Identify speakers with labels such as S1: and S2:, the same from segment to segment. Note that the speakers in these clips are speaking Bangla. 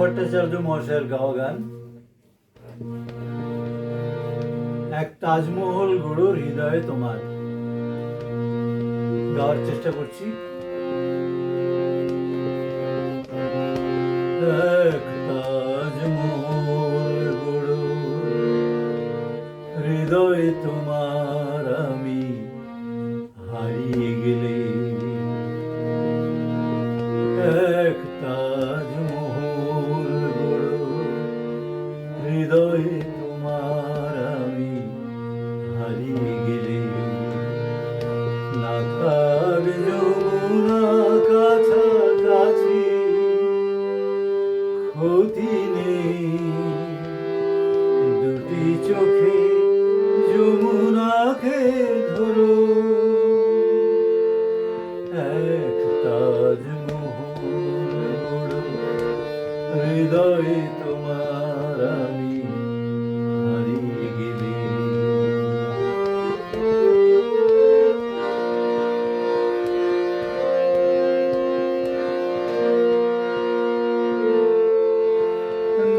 S1: ভট্টাচার্য মহাশয়ের গাওয়া গান এক তাজমহল গড়ো হৃদয়ে তোমার গাওয়ার চেষ্টা করছি। এক তাজমহল গড়ো হৃদয়ে তোমার আমি হারিয়ে গেলে, এক তাজমহল গড়ো হৃদয়ে তোমার আমি হারিয়ে গেলে, না থাক যমুনা কাছাকাছি ক্ষতি নেই, দুটি চোখে যমুনাকে ধরো, এক তাজমহল গড়ো হৃদয়ে তোমার আমি হারিয়ে গেলে।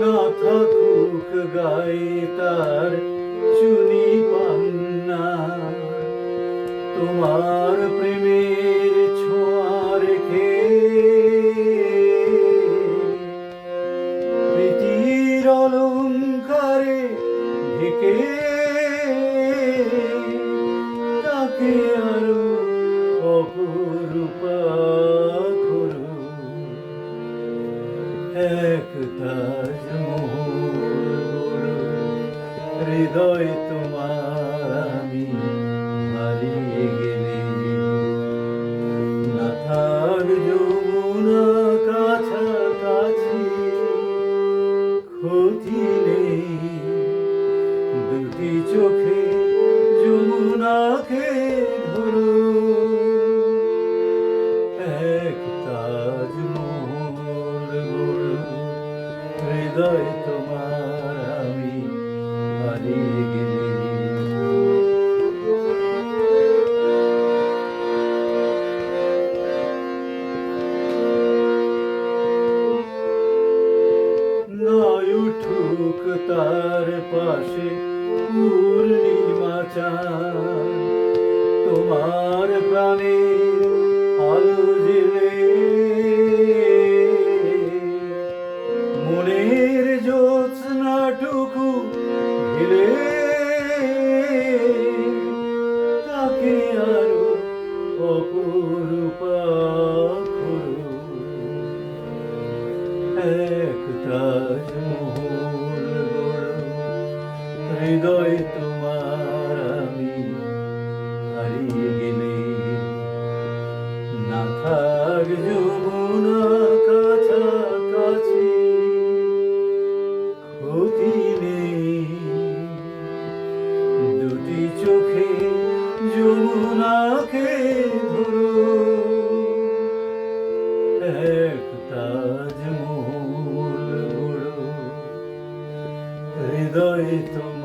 S1: না থাকুক গায়ে তার চুনি পান্না, তোমার প্রেমের ছোঁয়া রেখে প্রীতির অলঙ্কারে ঢেকে তাকে আরো অপরূপা করো, এক তাজমহল গড়ো হৃদয়ে তোমার আমি হারিয়ে গেলে, না থাক যমুনা কাছাকাছি ক্ষতি নেই, দুটি চোখে যমুনাকে ধরো, এক তাজমহল গড়ো হৃদয় তোমার আমি হারিয়ে গেলে। নয় উঠুক তার পাশে পূর্ণিমা চাঁদ, তোমার প্রাণের আলো জেলে মনের জ্যোৎস্নাটুকু ঘিরে তাকে আরো অপরূপা করো, এক তাজমহল গড়ো হৃদয়ে তোমার আমি হারিয়ে গেলে, না থাক যমুনা কাছাকাছি ক্ষতি নেই, দুটি চোখে যমুনাকে ধরো, এক তাজমহল গড়ো হৃদয়ে তোমার